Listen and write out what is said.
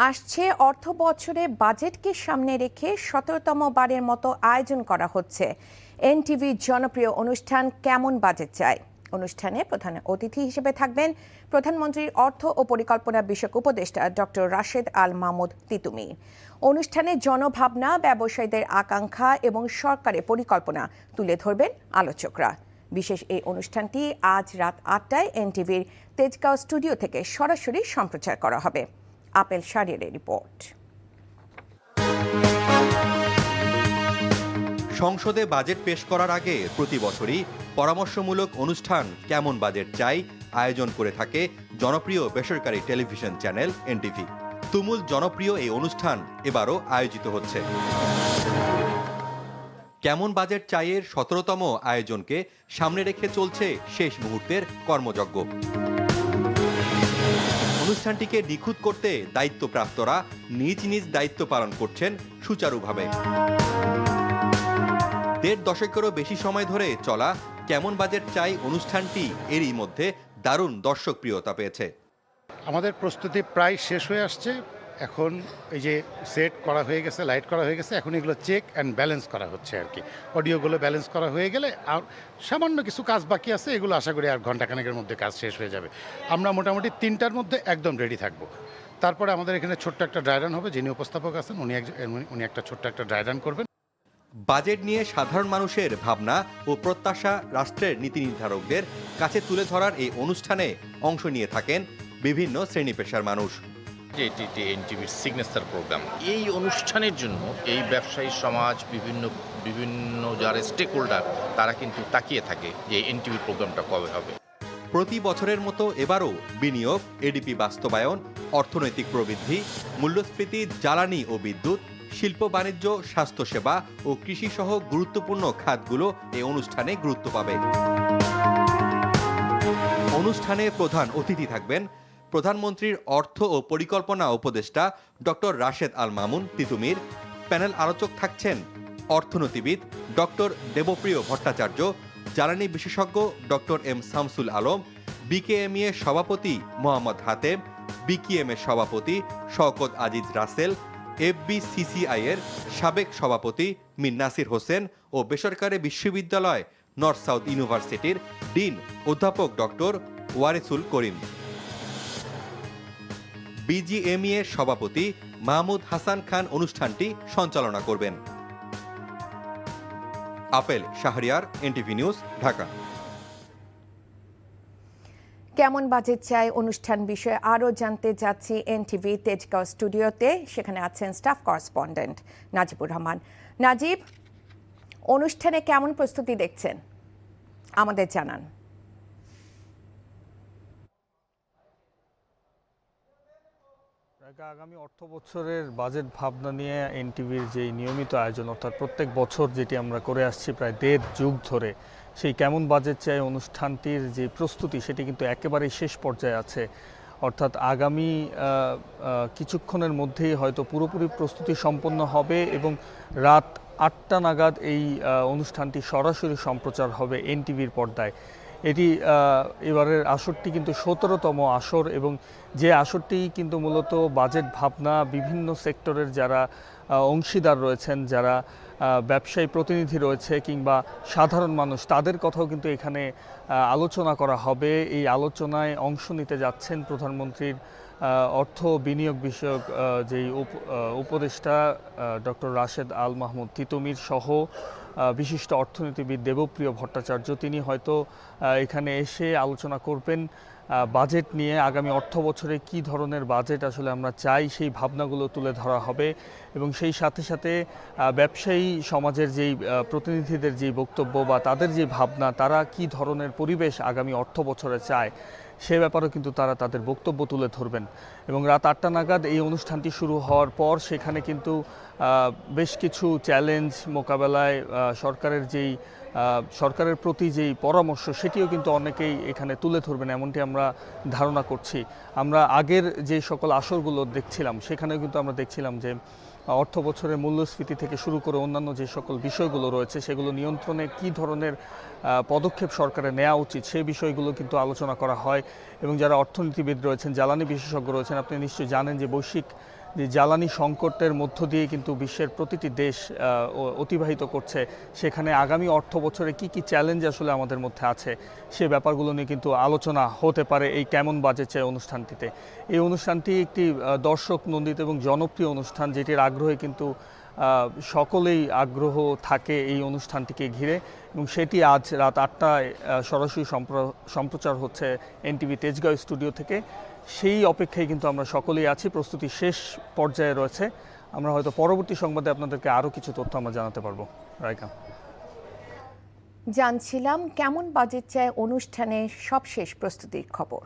আসছে অর্থ বছরে বাজেটকে সামনে রেখে ১৭তম বারের মতো আয়োজন করা হচ্ছে এনটিভির জনপ্রিয় অনুষ্ঠান কেমন বাজেট চাই। অনুষ্ঠানে প্রধান অতিথি হিসেবে থাকবেন প্রধানমন্ত্রীর অর্থ ও পরিকল্পনা বিষয়ক উপদেষ্টা ডক্টর রাশেদ আল মাহমুদ তিতুমীর। অনুষ্ঠানে জনভাবনা, ব্যবসায়ীদের আকাঙ্ক্ষা এবং সরকারের পরিকল্পনা তুলে ধরবেন আলোচকরা। বিশেষ এই অনুষ্ঠানটি আজ রাত ৮টায় এনটিভির তেজগাঁও স্টুডিও থেকে সরাসরি সম্প্রচার করা হবে। আপেল শাহরিয়ারের রিপোর্ট। সংসদে বাজেট পেশ করার আগে প্রতি বছরই পরামর্শমূলক অনুষ্ঠান কেমন বাজেট চাই আয়োজন করে থাকে জনপ্রিয় বেসরকারি টেলিভিশন চ্যানেল এনটিভি। তুমুল জনপ্রিয় এই অনুষ্ঠান এবারও আয়োজিত হচ্ছে। কেমন বাজেট চাইয়ের ১৭তম আয়োজনকে সামনে রেখে চলছে শেষ মুহূর্তের কর্মযজ্ঞ। অনুষ্ঠানটিকে নিখুঁত করতে দায়িত্বপ্রাপ্তরা নিজ নিজ দায়িত্ব পালন করছেন সুচারুভাবে। ১.৫ দশকেরও বেশি সময় ধরে চলা কেমন বাজেট চাই অনুষ্ঠানটি এরই মধ্যে দারুণ দর্শকপ্রিয়তা পেয়েছে। আমাদের প্রস্তুতি প্রায় শেষ হয়ে আসছে। এখন এই যে সেট করা হয়ে গেছে, লাইট করা হয়ে গেছে, এখন এগুলো চেক অ্যান্ড ব্যালেন্স করা হচ্ছে আর কি। অডিওগুলো ব্যালেন্স করা হয়ে গেলে আর সামান্য কিছু কাজ বাকি আছে, এগুলো আশা করি আর ঘন্টাখানেকের মধ্যে কাজ শেষ হয়ে যাবে। আমরা মোটামুটি ৩টার মধ্যে একদম রেডি থাকবো। তারপরে আমাদের এখানে ছোট্ট একটা ড্রাই রান হবে, যিনি উপস্থাপক আছেন উনি একটা ছোট্ট একটা ড্রাই রান করবেন। বাজেট নিয়ে সাধারণ মানুষের ভাবনা ও প্রত্যাশা রাষ্ট্রের নীতি নির্ধারকদের কাছে তুলে ধরার এই অনুষ্ঠানে অংশ নিয়ে থাকেন বিভিন্ন শ্রেণী পেশার মানুষ। এটি এনটিভির সিগনেচার প্রোগ্রাম। এই অনুষ্ঠানের জন্য এই ব্যবসায়ী সমাজ, বিভিন্ন যারা স্টেক হোল্ডার, তারা কিন্তু তাকিয়ে থাকে যে এনটিভির প্রোগ্রামটা কবে হবে। প্রতি বছরের মতো এবারও বিনিয়োগ, এডিপি বাস্তবায়ন, অর্থনৈতিক প্রবৃদ্ধি, মূল্যস্ফীতি, জ্বালানি ও বিদ্যুৎ, শিল্প বাণিজ্য, স্বাস্থ্যসেবা ও কৃষি সহ গুরুত্বপূর্ণ খাতগুলো এই অনুষ্ঠানে গুরুত্ব পাবে। অনুষ্ঠানে প্রধান অতিথি থাকবেন প্রধানমন্ত্রীর অর্থ ও পরিকল্পনা উপদেষ্টা ডক্টর রাশেদ আল মামুন তিতুমীর। প্যানেল আলোচক থাকছেন অর্থনীতিবিদ ডক্টর দেবপ্রিয় ভট্টাচার্য, জ্বালানি বিশেষজ্ঞ doctor M Shamsul Alam, BKMEA সভাপতি মোহাম্মদ হাতেম, বিকেএম এর সভাপতি শওকত আজিজ রাসেল, এফবিসিসিআই এর সাবেক সভাপতি মীর নাসির হোসেন ও বেসরকারি বিশ্ববিদ্যালয় নর্থ সাউথ ইউনিভার্সিটির ডিন অধ্যাপক ডক্টর ওয়ারিসুল করিম। বিজিএমইএ এর সভাপতি মাহমুদ হাসান খান অনুষ্ঠানটি সঞ্চালনা করবেন। Apple Shahriar, NTV news, Dhaka. কেমন বাজেট চাই অনুষ্ঠান বিষয়ে আরও জানতে যাচ্ছি এনটিভি তেজগাঁও স্টুডিওতে। সেখানে আছেন স্টাফ করেসপন্ডেন্ট নাজিবুর রহমান। নাজিব, অনুষ্ঠানে কেমন প্রস্তুতি দেখছেন আমাদের জানান। আগামী অর্থ বছরের বাজেট ভাবনা নিয়ে এনটিভির যে নিয়মিত আয়োজন, অর্থাৎ প্রত্যেক বছর যেটি আমরা করে আসছি প্রায় ১.৫ যুগ ধরে, সেই কেমন বাজেট চাই অনুষ্ঠানটির যে প্রস্তুতি সেটি কিন্তু একেবারেই শেষ পর্যায়ে আছে। অর্থাৎ আগামী কিছুক্ষণের মধ্যেই হয়তো পুরোপুরি প্রস্তুতি সম্পন্ন হবে এবং রাত ৮টা নাগাদ এই অনুষ্ঠানটি সরাসরি সম্প্রচার হবে এনটিভির পর্দায়। এটি এবারের আসরটি কিন্তু ১৭তম আসর এবং যে আসরটি কিন্তু মূলত বাজেট ভাবনা, বিভিন্ন সেক্টরের যারা অংশীদার রয়েছেন, যারা ব্যবসায়ী প্রতিনিধি রয়েছে কিংবা সাধারণ মানুষ, তাদের কথাও কিন্তু এখানে আলোচনা করা হবে। এই আলোচনায় অংশ নিতে যাচ্ছেন প্রধানমন্ত্রীর অর্থ বিনিয়োগ বিষয়ক যেই উপদেষ্টা ডক্টর রাশেদ আল মাহমুদ তিতুমীর সহ বিশিষ্ট অর্থনীতিবিদ দেবপ্রিয় ভট্টাচার্য। তিনি হয়তো এখানে এসে আলোচনা করবেন বাজেট নিয়ে। আগামী অর্থ বছরে কী ধরনের বাজেট আসলে আমরা চাই সেই ভাবনাগুলো তুলে ধরা হবে এবং সেই সাথে সাথে ব্যবসায়ী সমাজের যেই প্রতিনিধিদের যেই বক্তব্য বা তাদের যে ভাবনা, তারা কী ধরনের পরিবেশ আগামী অর্থ বছরে চায় সে ব্যাপারেও কিন্তু তারা তাদের বক্তব্য তুলে ধরবেন। এবং রাত ৮টা নাগাদ এই অনুষ্ঠানটি শুরু হওয়ার পর সেখানে কিন্তু বেশ কিছু চ্যালেঞ্জ মোকাবেলায় সরকারের প্রতি যেই পরামর্শ সেটিও কিন্তু অনেকেই এখানে তুলে ধরবেন, এমনটি আমরা ধারণা করছি। আমরা আগের যে সকল আসরগুলো দেখছিলাম সেখানেও কিন্তু আমরা দেখছিলাম যে অর্থ বছরের মূল্যস্ফীতি থেকে শুরু করে অন্যান্য যে সকল বিষয়গুলো রয়েছে সেগুলো নিয়ন্ত্রণে কী ধরনের পদক্ষেপ সরকারের নেওয়া উচিত সেই বিষয়গুলো কিন্তু আলোচনা করা হয়। এবং যারা অর্থনীতিবিদ রয়েছেন, জ্বালানি বিশেষজ্ঞ রয়েছেন, আপনি নিশ্চয়ই জানেন যে বৈশ্বিক যে জ্বালানি সংকটের মধ্য দিয়ে কিন্তু বিশ্বের প্রতিটি দেশ অতিবাহিত করছে, সেখানে আগামী অর্থ বছরে কি কি চ্যালেঞ্জ আসলে আমাদের মধ্যে আছে সে ব্যাপারগুলো নিয়ে কিন্তু আলোচনা হতে পারে এই কেমন বাজেট চাই অনুষ্ঠানটিতে। এই অনুষ্ঠানটি একটি দর্শক নন্দিত এবং জনপ্রিয় অনুষ্ঠান, যেটির আগ্রহে কিন্তু সকলেই আগ্রহ থাকে এই অনুষ্ঠানটিকে ঘিরে, এবং সেটি আজ রাত 8টায় সরাসরি সম্প্রচার হচ্ছে এনটিভি তেজগাঁও স্টুডিও থেকে। সেই অপেক্ষায় কিন্তু আমরা সকলেই আছি, প্রস্তুতি শেষ পর্যায়ে রয়েছে। আমরা হয়তো পরবর্তী সংবাদে আপনাদেরকে আরও কিছু তথ্য আমরা জানাতে পারবো। রাইকা, জানছিলাম কেমন বাজেট চায় অনুষ্ঠানের সবশেষ প্রস্তুতির খবর।